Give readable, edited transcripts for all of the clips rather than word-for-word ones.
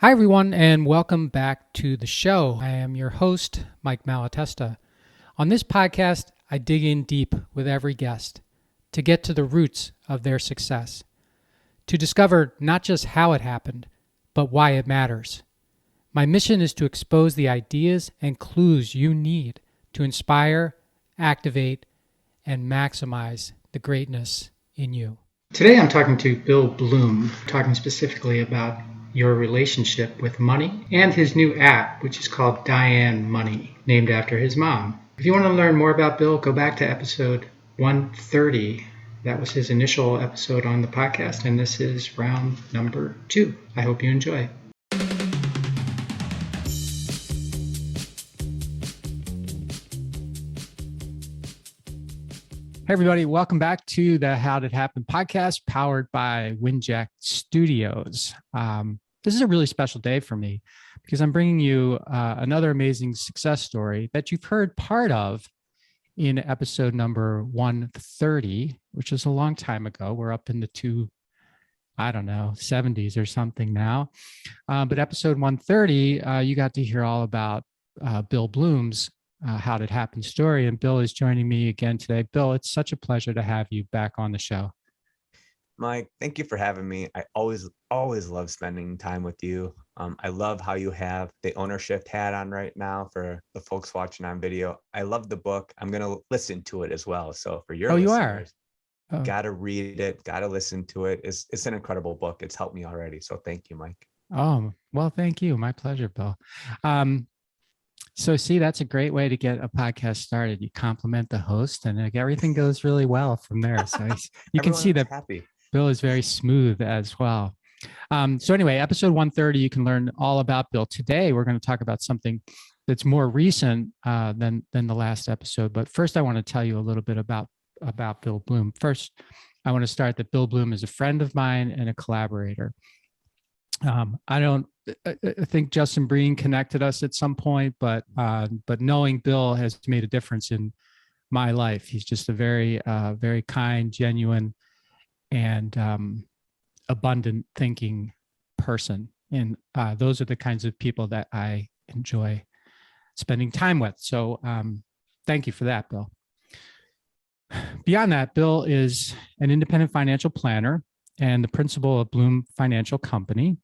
Hi, everyone, and welcome back to the show. I am your host, Mike Malatesta. On this podcast, I dig in deep with every guest to get to the roots of their success, to discover not just how it happened, but why it matters. My mission is to expose the ideas and clues you need to inspire, activate, and maximize the greatness in you. Today, I'm talking to Bill Bloom, talking specifically about your relationship with money and his new app, which is called Diane Money, named after his mom. If you want to learn more about Bill, go back to episode 130. That was his initial episode on the podcast, and this is round number 2. I hope you enjoy. Hey, everybody. Welcome back to the How Did It Happen podcast, powered by Winjack Studios. This is a really special day for me because I'm bringing you another amazing success story that you've heard part of in episode number 130, which is a long time ago. We're up in the 70s or something now. But episode 130, you got to hear all about Bill Bloom's How Did It Happen story. And Bill is joining me again today. Bill, it's such a pleasure to have you back on the show. Mike, thank you for having me. I always love spending time with you. I love how you have the ownership hat on right now for the folks watching on video. I love the book. I'm going to listen to it as well. So for your listeners, got to read it, got to listen to it. It's an incredible book. It's helped me already. So thank you, Mike. Oh, well, thank you. My pleasure, Bill. So see, that's a great way to get a podcast started. You compliment the host and everything goes really well from there. So you can see that happy. Bill is very smooth as well. So anyway, episode 130, you can learn all about Bill. Today, we're going to talk about something that's more recent than the last episode. But first, I want to tell you a little bit about Bill Bloom. First, I want to start that Bill Bloom is a friend of mine and a collaborator. I think Justin Breen connected us at some point, but knowing Bill has made a difference in my life. He's just a very kind, genuine, and abundant thinking person. And those are the kinds of people that I enjoy spending time with. So thank you for that, Bill. Beyond that, Bill is an independent financial planner and the principal of Bloom Financial Company.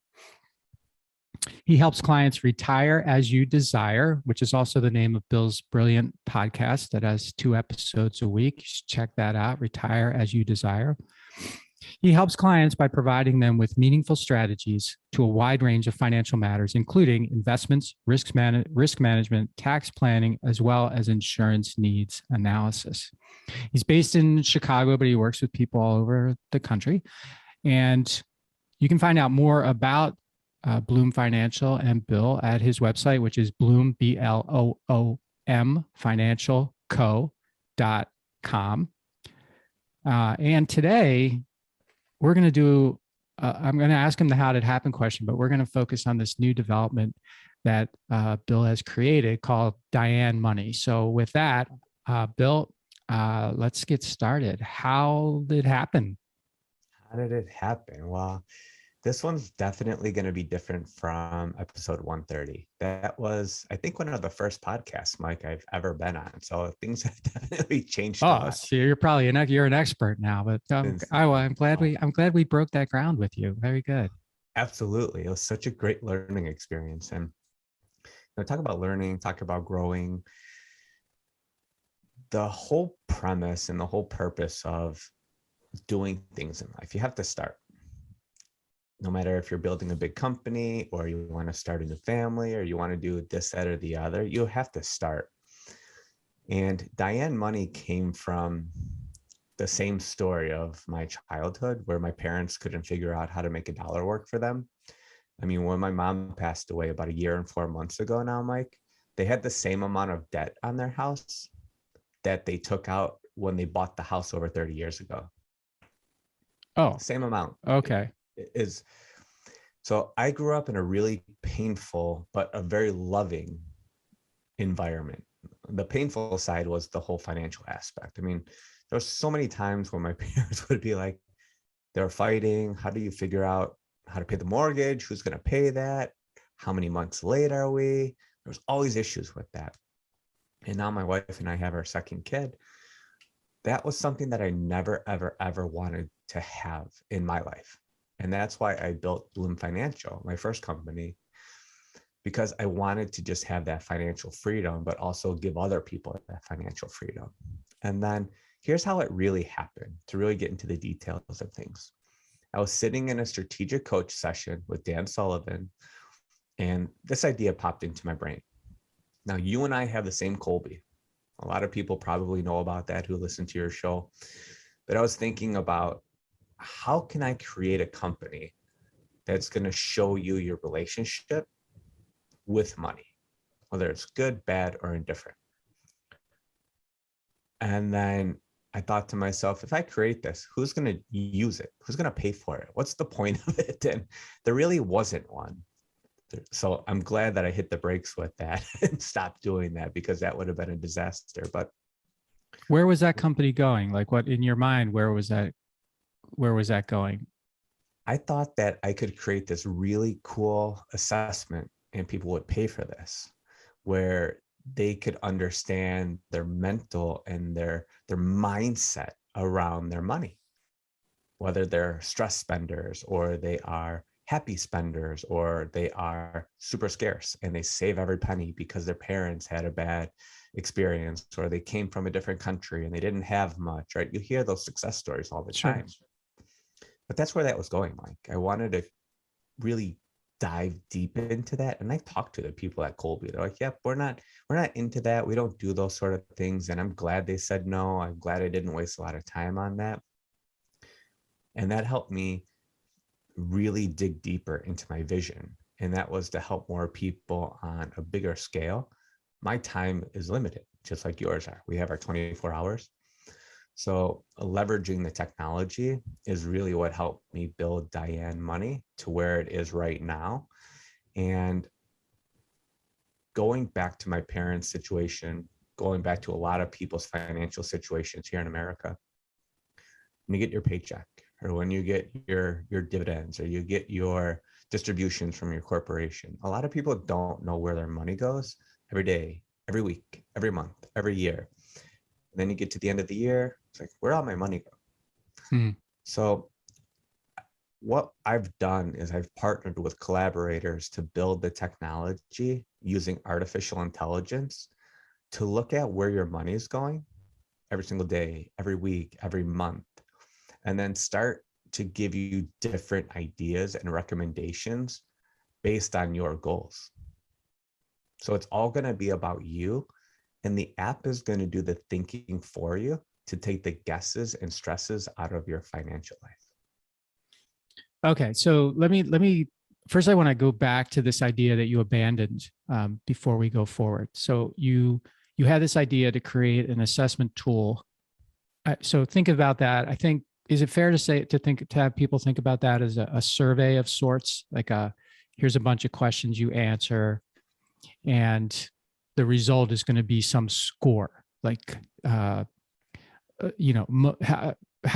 He helps clients retire as you desire, which is also the name of Bill's brilliant podcast that has 2 episodes a week. You should check that out, Retire as You Desire. He helps clients by providing them with meaningful strategies to a wide range of financial matters, including investments, risk management, tax planning, as well as insurance needs analysis. He's based in Chicago, but he works with people all over the country. And you can find out more about Bloom Financial and Bill at his website, which is Bloom, BLOOM, financialco.com. And today, we're going to do, I'm going to ask him the how did it happen question, but we're going to focus on this new development that Bill has created called Diane Money. So with that, Bill, let's get started. How did it happen? How did it happen? Well, this one's definitely going to be different from episode 130. That was, I think, one of the first podcasts, Mike, I've ever been on. So things have definitely changed. Oh, so you're probably you're an expert now. But I'm glad we broke that ground with you. Very good. Absolutely, it was such a great learning experience. And talk about learning, talk about growing. The whole premise and the whole purpose of doing things in life, you have to start. No matter if you're building a big company or you want to start a new family or you want to do this, that, or the other, you have to start. And Diane Money came from the same story of my childhood where my parents couldn't figure out how to make $1 work for them. I mean, when my mom passed away about 1 year and 4 months ago now, Mike, they had the same amount of debt on their house that they took out when they bought the house over 30 years ago. Oh, same amount. Okay. So I grew up in a really painful, but a very loving environment. The painful side was the whole financial aspect. I mean, there were so many times when my parents would be like, they're fighting. How do you figure out how to pay the mortgage? Who's going to pay that? How many months late are we? There was always issues with that. And now my wife and I have our second kid. That was something that I never, ever, ever wanted to have in my life. And that's why I built Bloom Financial, my first company, because I wanted to just have that financial freedom, but also give other people that financial freedom. And then here's how it really happened, to really get into the details of things. I was sitting in a strategic coach session with Dan Sullivan, and this idea popped into my brain. Now, you and I have the same Colby. A lot of people probably know about that who listen to your show. But I was thinking about, how can I create a company that's going to show you your relationship with money, whether it's good, bad, or indifferent? And then I thought to myself, if I create this, who's going to use it? Who's going to pay for it? What's the point of it? And there really wasn't one. So I'm glad that I hit the brakes with that and stopped doing that, because that would have been a disaster. But where was that company going? Like, what in your mind, where was that going? I thought that I could create this really cool assessment and people would pay for this, where they could understand their mental and their mindset around their money, whether they're stress spenders or they are happy spenders, or they are super scarce and they save every penny because their parents had a bad experience, or they came from a different country and they didn't have much, right? You hear those success stories all the time. But that's where that was going, Mike. I wanted to really dive deep into that. And I talked to the people at Colby. They're like, yep, we're not into that. We don't do those sort of things. And I'm glad they said no. I'm glad I didn't waste a lot of time on that. And that helped me really dig deeper into my vision. And that was to help more people on a bigger scale. My time is limited, just like yours are. We have our 24 hours. So leveraging the technology is really what helped me build Diane Money to where it is right now. And going back to my parents' situation, going back to a lot of people's financial situations here in America, when you get your paycheck, or when you get your dividends, or you get your distributions from your corporation, a lot of people don't know where their money goes every day, every week, every month, every year. And then you get to the end of the year, it's like, where'd all my money go? So what I've done is I've partnered with collaborators to build the technology using artificial intelligence to look at where your money is going every single day, every week, every month, and then start to give you different ideas and recommendations based on your goals. So it's all going to be about you, and the app is going to do the thinking for you to take the guesses and stresses out of your financial life. Okay, so let me first, I want to go back to this idea that you abandoned before we go forward. So you had this idea to create an assessment tool. So think about that. I think, is it fair to say, to have people think about that as a survey of sorts, like here's a bunch of questions you answer, and the result is going to be some score, like how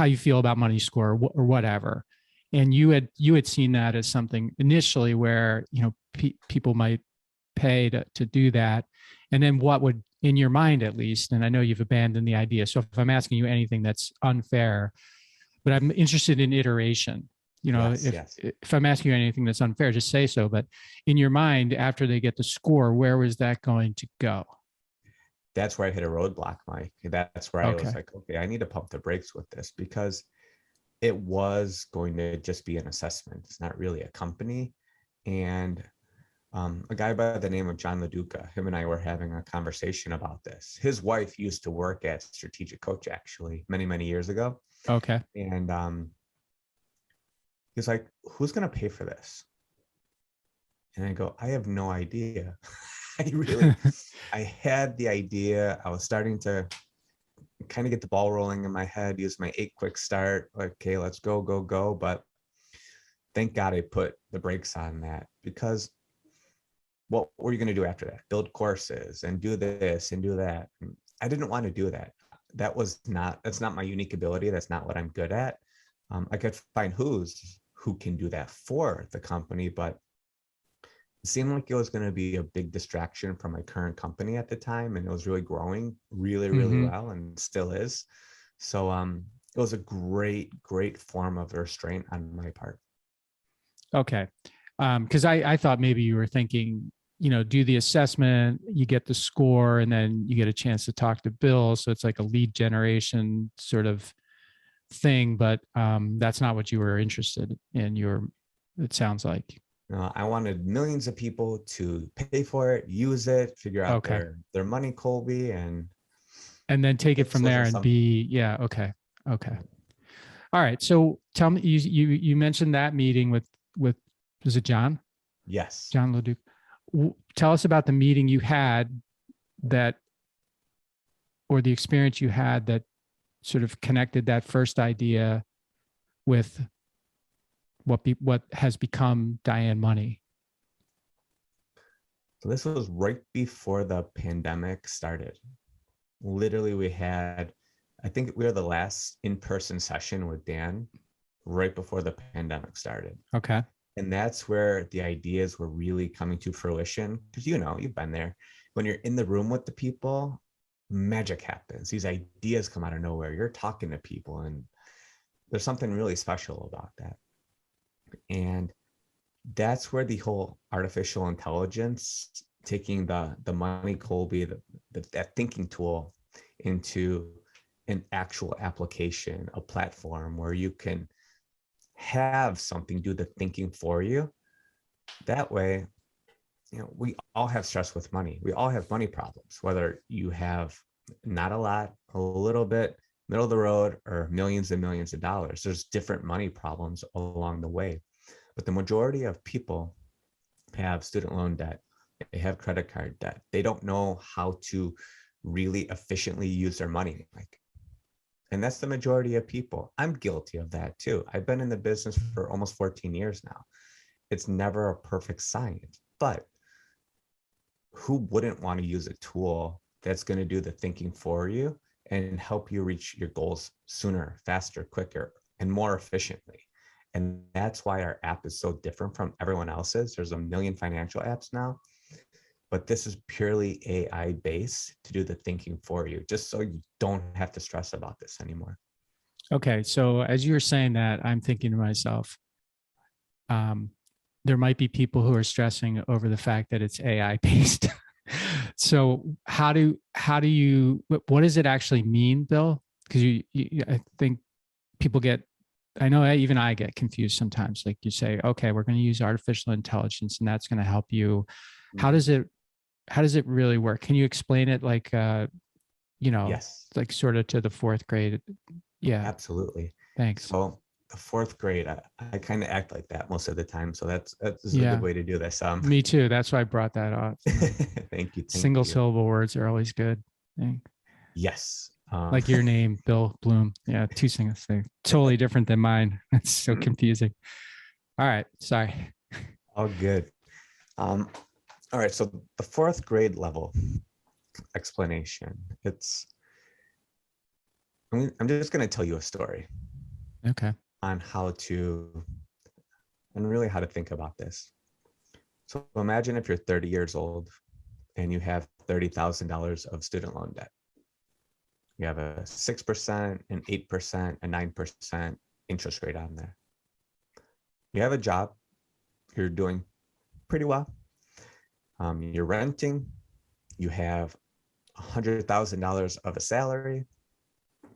you feel about money score or whatever. And you had seen that as something initially where people might pay to do that, and then what would, in your mind at least, and I know you've abandoned the idea. So if I'm asking you anything that's unfair, but I'm interested in iteration. If I'm asking you anything that's unfair, just say so. But in your mind, after they get the score, where was that going to go? That's where I hit a roadblock, Mike. That's where I was like, okay, I need to pump the brakes with this, because it was going to just be an assessment. It's not really a company. And a guy by the name of John LaDuca, him and I were having a conversation about this. His wife used to work at Strategic Coach, actually, many, many years ago. Okay. And he's like, who's going to pay for this? And I go, I have no idea. I had the idea. I was starting to kind of get the ball rolling in my head, use my 8 quick start. Okay, let's go. But thank God I put the brakes on that, because what were you going to do after that? Build courses and do this and do that. I didn't want to do that. That's not my unique ability. That's not what I'm good at. I could find who can do that for the company, but seemed like it was going to be a big distraction from my current company at the time. And it was really growing really, really Mm-hmm. well and still is. So it was a great form of restraint on my part. Okay. Because I thought maybe you were thinking, do the assessment, you get the score, and then you get a chance to talk to Bill. So it's like a lead generation sort of thing, but that's not what you were interested in. It sounds like. I wanted millions of people to pay for it, use it, figure out Okay. their money, Colby, and then take it this from there wasn't and something. be, yeah. Okay. Okay. All right. So tell me, you mentioned that meeting with, was it John? Yes. John Leduc. Tell us about the meeting you had that, or the experience you had that sort of connected that first idea with what has become Diane Money. So this was right before the pandemic started. Literally, I think we were the last in-person session with Dan right before the pandemic started. Okay. And that's where the ideas were really coming to fruition. Because you've been there. When you're in the room with the people, magic happens. These ideas come out of nowhere. You're talking to people, and there's something really special about that. And that's where the whole artificial intelligence, taking the Money Colby, that thinking tool, into an actual application, a platform where you can have something do the thinking for you. That way, we all have stress with money. We all have money problems, whether you have not a lot, a little bit, middle of the road, or millions and millions of dollars. There's different money problems along the way. But the majority of people have student loan debt. They have credit card debt. They don't know how to really efficiently use their money. And that's the majority of people. I'm guilty of that too. I've been in the business for almost 14 years now. It's never a perfect science, but who wouldn't want to use a tool that's going to do the thinking for you and help you reach your goals sooner, faster, quicker, and more efficiently? And that's why our app is so different from everyone else's. There's a million financial apps now, but this is purely AI based to do the thinking for you, just so you don't have to stress about this anymore. Okay. So as you were saying that, I'm thinking to myself, there might be people who are stressing over the fact that it's AI based. So what does it actually mean, Bill? Because I think people I know even I get confused sometimes. Like you say, okay, we're going to use artificial intelligence and that's going to help you. How does it really work? Can you explain it like, Yes, like sort of to the fourth grade? Yeah. absolutely. Thanks. So the fourth grade, I kind of act like that most of the time. So that's a good Yeah. way to do this. Me too. That's why I brought that up. Thank you. Single syllable words are always good. Yes. Like your name, Bill Bloom. Yeah, two singles thing. Totally different than mine. It's so confusing. All right. Sorry. All good. All right. So the fourth grade level explanation. I'm just going to tell you a story. Okay. On how to think about this. So imagine if you're 30 years old and you have $30,000 of student loan debt. You have a 6%, an 8%, a 9% interest rate on there. You have a job, you're doing pretty well. You're renting, you have $100,000 of a salary.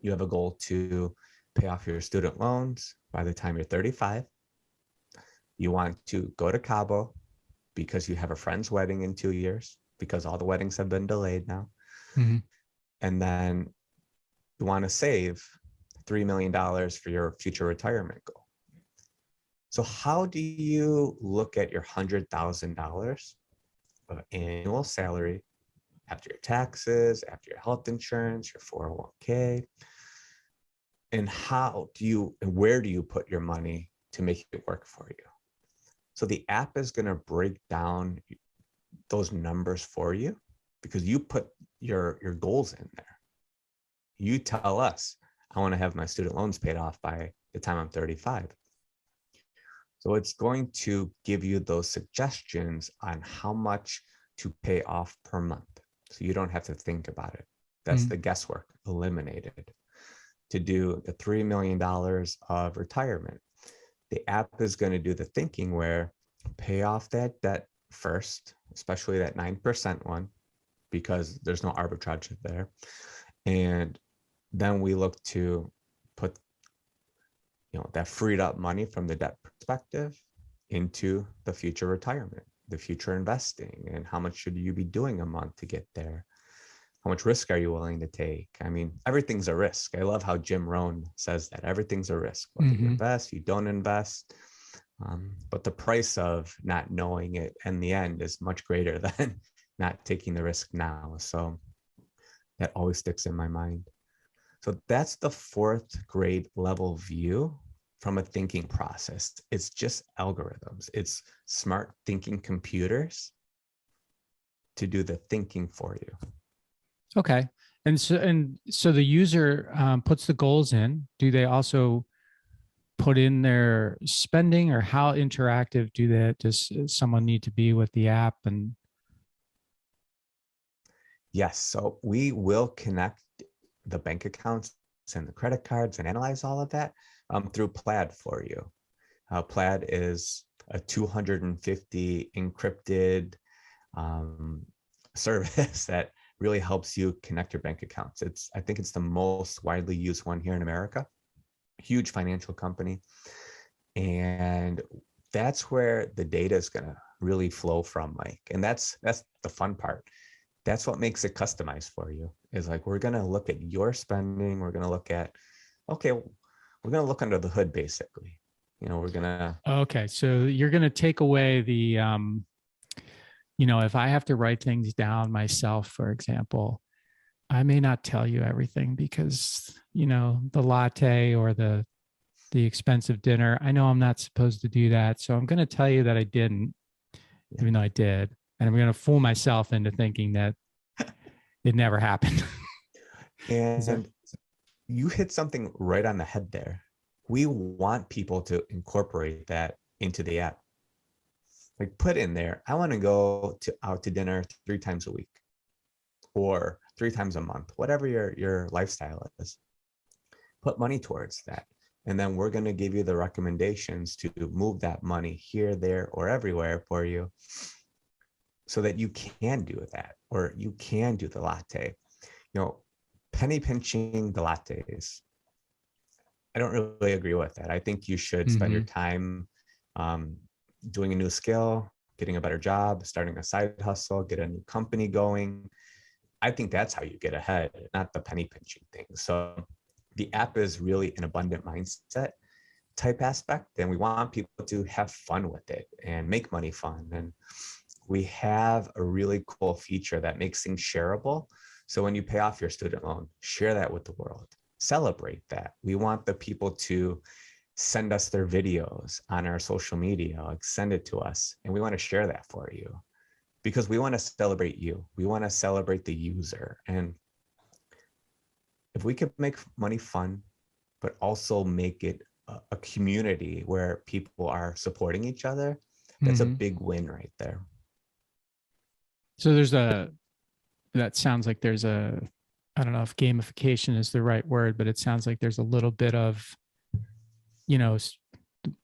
You have a goal to pay off your student loans by the time you're 35. You want to go to Cabo because you have a friend's wedding in 2 years, because all the weddings have been delayed now. Mm-hmm. And then you want to save $3 million for your future retirement goal. So how do you look at your $100,000 of annual salary after your taxes, after your health insurance, your 401k, and where do you put your money to make it work for you? So the app is going to break down those numbers for you, because you put your goals in there. You tell us, I want to have my student loans paid off by the time I'm 35. So it's going to give you those suggestions on how much to pay off per month. So you don't have to think about it. That's the guesswork eliminated. To do the $3 million of retirement, the app is going to do the thinking where pay off that debt first, especially that 9% one, because there's no arbitrage there. And then we look to put that freed up money from the debt perspective into the future retirement, the future investing, and how much should you be doing a month to get there? How much risk are you willing to take? I mean, everything's a risk. I love how Jim Rohn says that everything's a risk, whether you invest, you don't invest. But the price of not knowing it in the end is much greater than not taking the risk now. So that always sticks in my mind. So that's the 4th grade level view from a thinking process. It's just algorithms. It's smart thinking computers to do the thinking for you. Okay. And so the user puts the goals in. Do they also put in their spending, or how interactive does someone need to be with the app? And yes, so we will connect the bank accounts and the credit cards and analyze all of that through Plaid for you. Plaid is a 250 encrypted service that really helps you connect your bank accounts. I think it's the most widely used one here in America. Huge financial company. And that's where the data is going to really flow from, Mike. And that's the fun part. That's what makes it customized for you, is like, we're going to look at your spending. We're going to look at, okay, we're going to look under the hood, basically. We're going to. Okay. So you're going to take away the, if I have to write things down myself, for example, I may not tell you everything because, the latte or the expensive dinner, I know I'm not supposed to do that. So I'm going to tell you that I didn't, even though I did. And I'm going to fool myself into thinking that it never happened. And you hit something right on the head there. We want people to incorporate that into the app. Like, put in there, I want to go out to dinner 3 times a week or 3 times a month, whatever your lifestyle is. Put money towards that. And then we're going to give you the recommendations to move that money here, there, or everywhere for you, so that you can do that, or you can do the latte. Penny pinching the lattes, I don't really agree with that. I think you should spend your time doing a new skill, getting a better job, starting a side hustle, get a new company going. I think that's how you get ahead, not the penny pinching thing. So the app is really an abundant mindset type aspect, and we want people to have fun with it and make money fun. And we have a really cool feature that makes things shareable. So when you pay off your student loan, share that with the world. Celebrate that. We want the people to send us their videos on our social media, like send it to us. And we want to share that for you because we want to celebrate you. We want to celebrate the user. And if we could make money fun, but also make it a community where people are supporting each other, that's a big win right there. So that sounds like there's I don't know if gamification is the right word, but it sounds like there's a little bit of,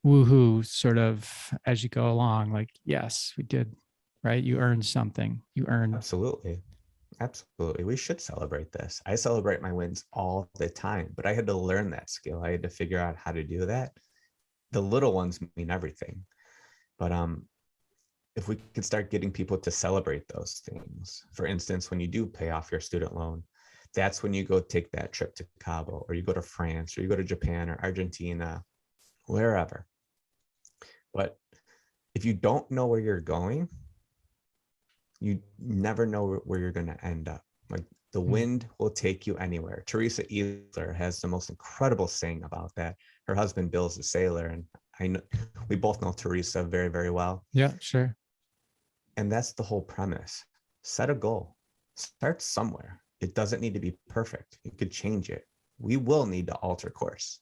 woohoo sort of as you go along, like, yes, we did, right? You earned something. You earned. Absolutely. Absolutely. We should celebrate this. I celebrate my wins all the time, but I had to learn that skill. I had to figure out how to do that. The little ones mean everything. But if we could start getting people to celebrate those things, for instance, when you do pay off your student loan, that's when you go take that trip to Cabo, or you go to France, or you go to Japan or Argentina, wherever. But if you don't know where you're going, you never know where you're going to end up. Like, the wind will take you anywhere. Teresa Easler has the most incredible saying about that. Her husband Bill's a sailor, and I know we both know Teresa very, very well. Yeah, sure. And that's the whole premise. Set a goal. Start somewhere. It doesn't need to be perfect. You could change it. We will need to alter course.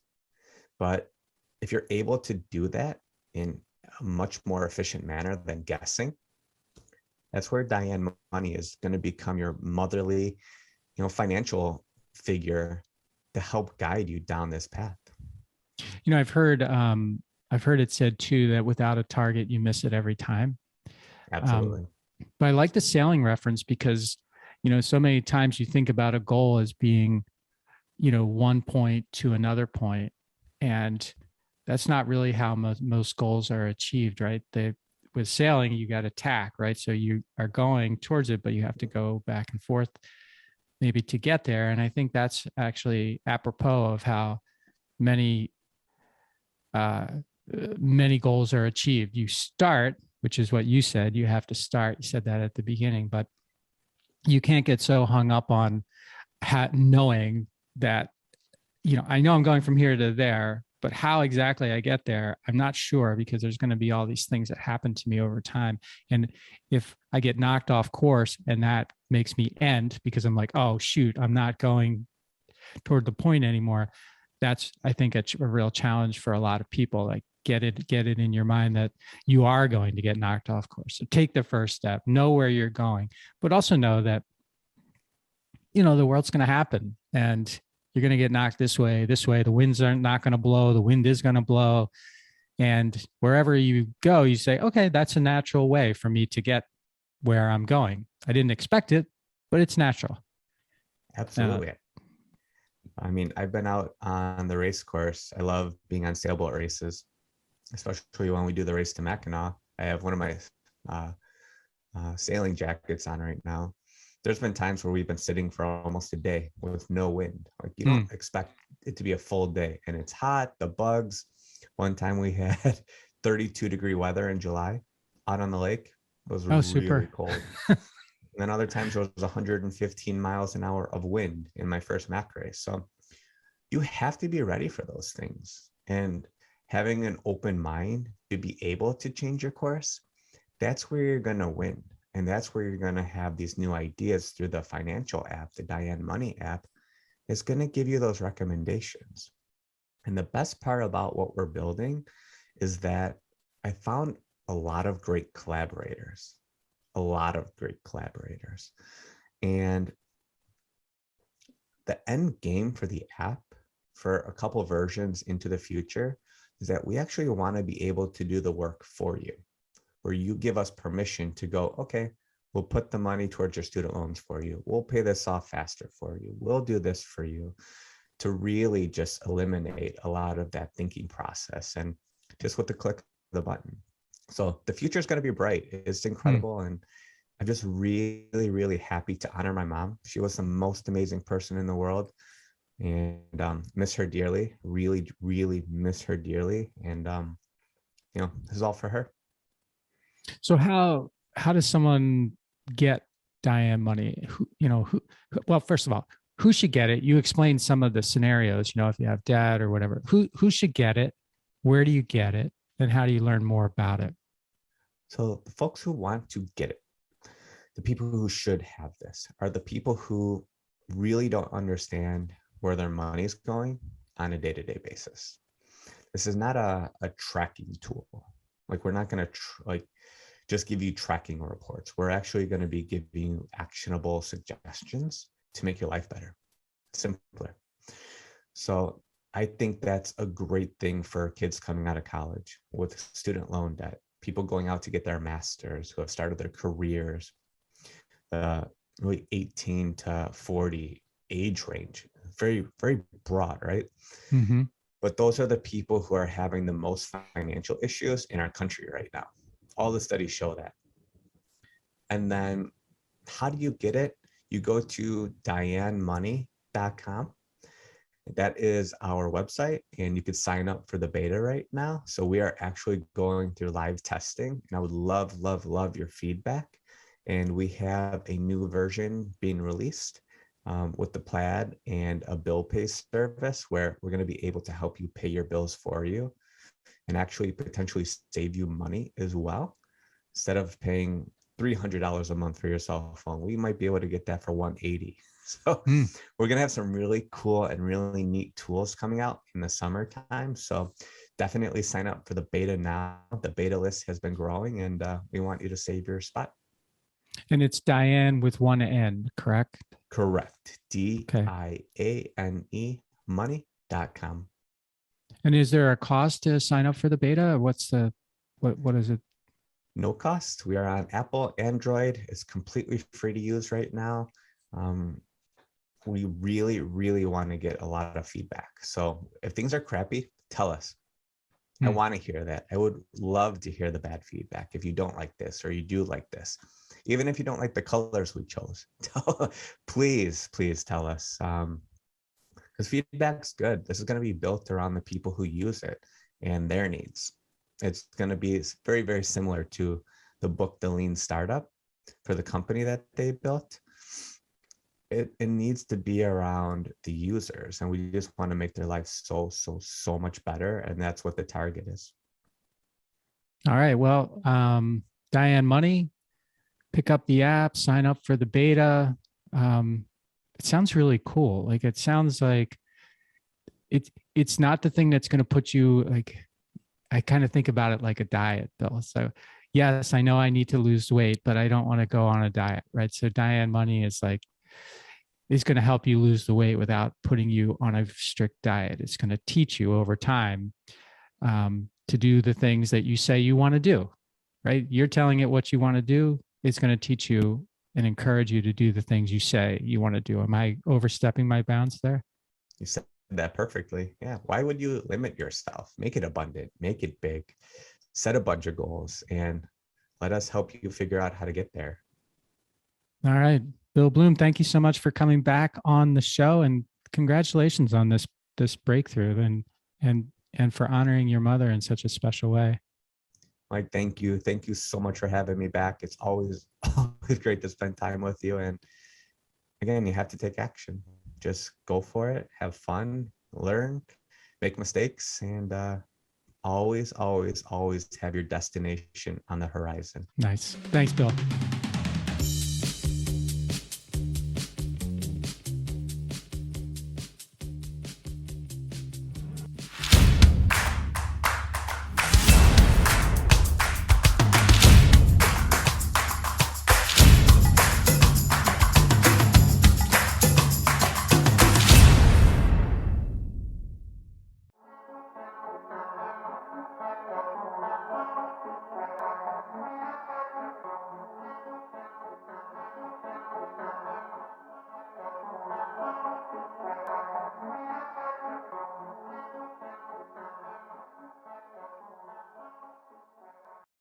But if you're able to do that in a much more efficient manner than guessing. That's where Diane Money is going to become your motherly, financial figure to help guide you down this path. I've heard it said too that without a target, you miss it every time. Absolutely. But I like the sailing reference because, so many times you think about a goal as being, one point to another point, and that's not really how most goals are achieved, right? With sailing, you got to tack, right? So you are going towards it, but you have to go back and forth maybe to get there. And I think that's actually apropos of how many goals are achieved. You start, which is what you said, you have to start. You said that at the beginning, but you can't get so hung up on knowing that, I know I'm going from here to there, but how exactly I get there, I'm not sure, because there's going to be all these things that happen to me over time. And if I get knocked off course and that makes me end because I'm like, oh, shoot, I'm not going toward the point anymore. That's, I think, a real challenge for a lot of people. Like get it in your mind that you are going to get knocked off course. So take the first step, know where you're going, but also know that, the world's going to happen and you're going to get knocked this way. The winds are not going to blow. The wind is going to blow. And wherever you go, you say, okay, that's a natural way for me to get where I'm going. I didn't expect it, but it's natural. Absolutely. I've been out on the race course. I love being on sailboat races, especially when we do the race to Mackinac. I have one of my sailing jackets on right now. There's been times where we've been sitting for almost a day with no wind. Like you don't expect it to be a full day, and it's hot, the bugs. One time we had 32-degree weather in July out on the lake. It was really cold. And then other times it was 115 miles an hour of wind in my first Mac race. So you have to be ready for those things, and having an open mind to be able to change your course, that's where you're going to win. And that's where you're going to have these new ideas through the financial app. The Diane Money app is going to give you those recommendations. And the best part about what we're building is that I found a lot of great collaborators. And the end game for the app, for a couple versions into the future, is that we actually want to be able to do the work for you, where you give us permission to go, okay, we'll put the money towards your student loans for you. We'll pay this off faster for you. We'll do this for you, to really just eliminate a lot of that thinking process, and just with the click of the button. So the future is going to be bright. It's incredible. And I'm just really, really happy to honor my mom. She was the most amazing person in the world, and miss her dearly, really, really miss her dearly. And, this is all for her. So how does someone get Diane Money? Well, first of all, who should get it? You explained some of the scenarios, if you have debt or whatever, who should get it? Where do you get it? And how do you learn more about it? So the folks who want to get it, the people who should have this, are the people who really don't understand where their money is going on a day-to-day basis. This is not a tracking tool. Like, we're not going to just give you tracking reports. We're actually going to be giving you actionable suggestions to make your life better, simpler. So I think that's a great thing for kids coming out of college with student loan debt, people going out to get their masters, who have started their careers, really 18 to 40 age range, very, very broad, right? Mm-hmm. But those are the people who are having the most financial issues in our country right now. All the studies show that. And then how do you get it? You go to DianeMoney.com. That is our website, and you could sign up for the beta right now. So we are actually going through live testing, and I would love, love, love your feedback. And we have a new version being released with the plaid and a bill pay service, where we're going to be able to help you pay your bills for you and actually potentially save you money as well. Instead of paying $300 a month for your cell phone, we might be able to get that for $180. So we're going to have some really cool and really neat tools coming out in the summertime. So definitely sign up for the beta now. The beta list has been growing, and we want you to save your spot. And it's Diane with one N, correct? Correct. Okay. DIANE money.com. And is there a cost to sign up for the beta? What's the, what is it? No cost. We are on Apple, Android. It's completely free to use right now. We really, really want to get a lot of feedback. So if things are crappy, tell us. I want to hear that. I would love to hear the bad feedback. If you don't like this or you do like this, even if you don't like the colors we chose, please tell us. Because feedback's good. This is going to be built around the people who use it and their needs. It's going to be very, very similar to the book, The Lean Startup, for the company that they built. It needs to be around the users, and we just want to make their lives so much better. And that's what the target is. All right. Well, Diane Money, pick up the app, sign up for the beta. It sounds really cool. Like, it sounds like it's not the thing that's going to put you, like, I kind of think about it like a diet, Bill. So yes, I know I need to lose weight, but I don't want to go on a diet, right? So Diane Money is going to help you lose the weight without putting you on a strict diet. It's going to teach you over time to do the things that you say you want to do, right? You're telling it what you want to do. It's going to teach you and encourage you to do the things you say you want to do. Am I overstepping my bounds there? You said that perfectly. Yeah. Why would you limit yourself? Make it abundant, make it big, set a bunch of goals, and let us help you figure out how to get there. All right. Bill Bloom, thank you so much for coming back on the show, and congratulations on this breakthrough and for honoring your mother in such a special way. Mike, thank you. Thank you so much for having me back. It's always great to spend time with you. And again, you have to take action. Just go for it, have fun, learn, make mistakes, and always have your destination on the horizon. Nice. Thanks, Bill.